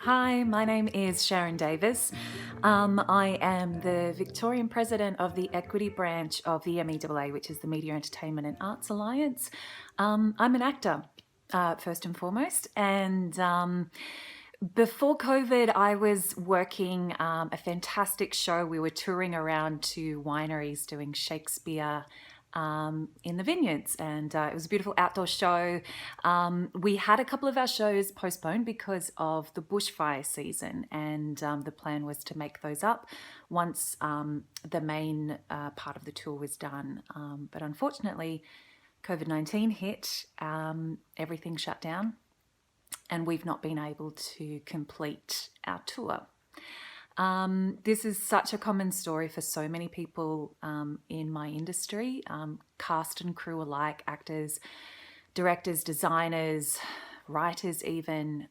Hi, my name is Sharon Davis. I am the Victorian President of the Equity Branch of the MEAA, which is the Media, Entertainment and Arts Alliance. I'm an actor, first and foremost, and before COVID, I was working a fantastic show. We were touring around to wineries doing Shakespeare in the vineyards, and it was a beautiful outdoor show. We had a couple of our shows postponed because of the bushfire season, and the plan was to make those up once the main part of the tour was done. But unfortunately, COVID-19 hit, everything shut down, and we've not been able to complete our tour. This is such a common story for so many people in my industry, cast and crew alike, actors, directors, designers, writers even.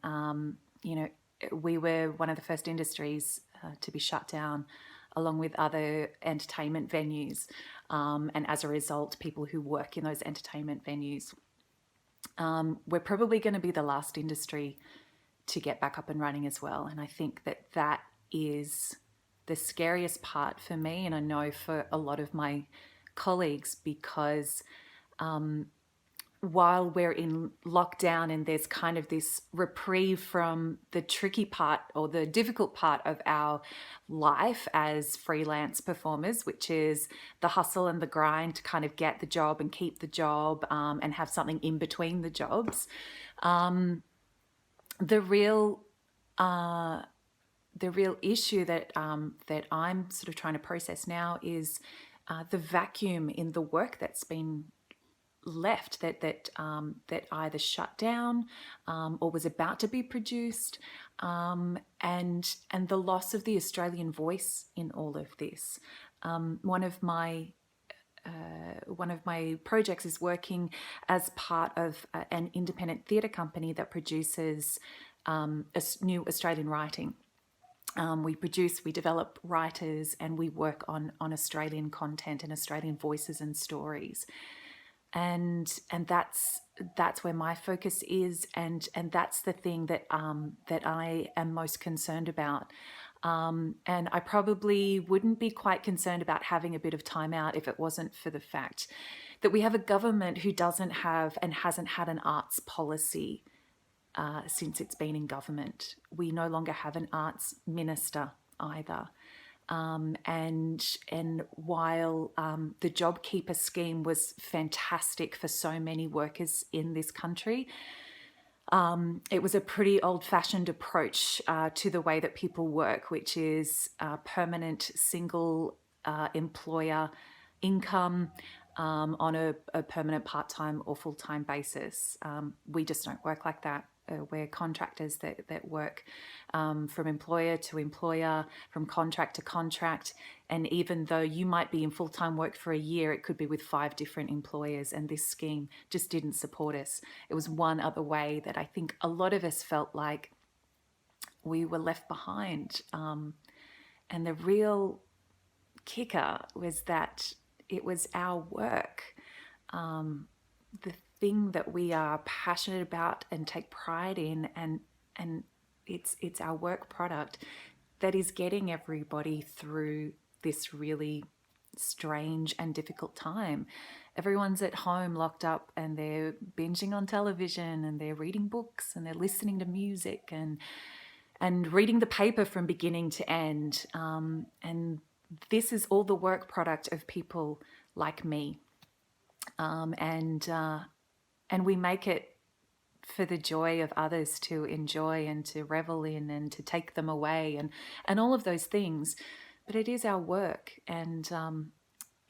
We were one of the first industries to be shut down along with other entertainment venues. And as a result, people who work in those entertainment venues. We're probably going to be the last industry to get back up and running as well. And I think that is the scariest part for me, and I know for a lot of my colleagues, because while we're in lockdown and there's kind of this reprieve from the tricky part or the difficult part of our life as freelance performers, which is the hustle and the grind to kind of get the job and keep the job and have something in between the jobs, the real issue that I'm sort of trying to process now is the vacuum in the work that's been left, that either shut down or was about to be produced, and the loss of the Australian voice in all of this. One of my projects is working as part of an independent theatre company that produces new Australian writing. We develop writers, and we work on Australian content and Australian voices and stories. And that's where my focus is, and that's the thing that I am most concerned about. And I probably wouldn't be quite concerned about having a bit of time out if it wasn't for the fact that we have a government who doesn't have and hasn't had an arts policy since it's been in government. We no longer have an arts minister either. And while the JobKeeper scheme was fantastic for so many workers in this country, it was a pretty old-fashioned approach to the way that people work, which is permanent single employer income on a permanent part-time or full-time basis. We just don't work like that. We're contractors that work from employer to employer, from contract to contract. And even though you might be in full-time work for a year, it could be with 5 different employers. And this scheme just didn't support us. It was one other way that I think a lot of us felt like we were left behind. And the real kicker was that it was our work, the thing that we are passionate about and take pride in, and it's our work product that is getting everybody through this really strange and difficult time. Everyone's at home locked up, and they're binging on television, and they're reading books, and they're listening to music, and reading the paper from beginning to end. And this is all the work product of people like me. And we make it for the joy of others to enjoy and to revel in and to take them away and all of those things. But it is our work. And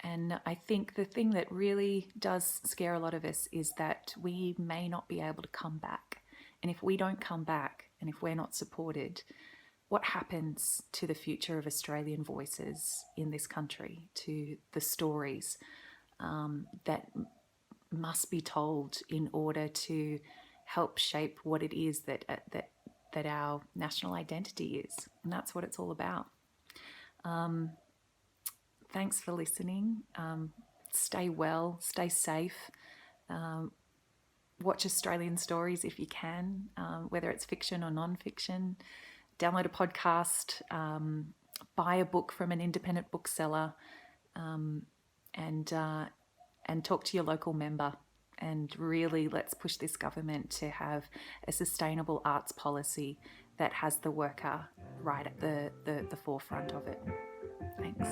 I think the thing that really does scare a lot of us is that we may not be able to come back. And if we don't come back, and if we're not supported, what happens to the future of Australian voices in this country, to the stories that must be told in order to help shape what it is that our national identity is? And that's what it's all about. Thanks for listening. Stay well, stay safe. Watch Australian stories if you can, whether it's fiction or non-fiction. download a podcast, buy a book from an independent bookseller, and talk to your local member. And really, let's push this government to have a sustainable arts policy that has the worker right at the forefront of it. Thanks.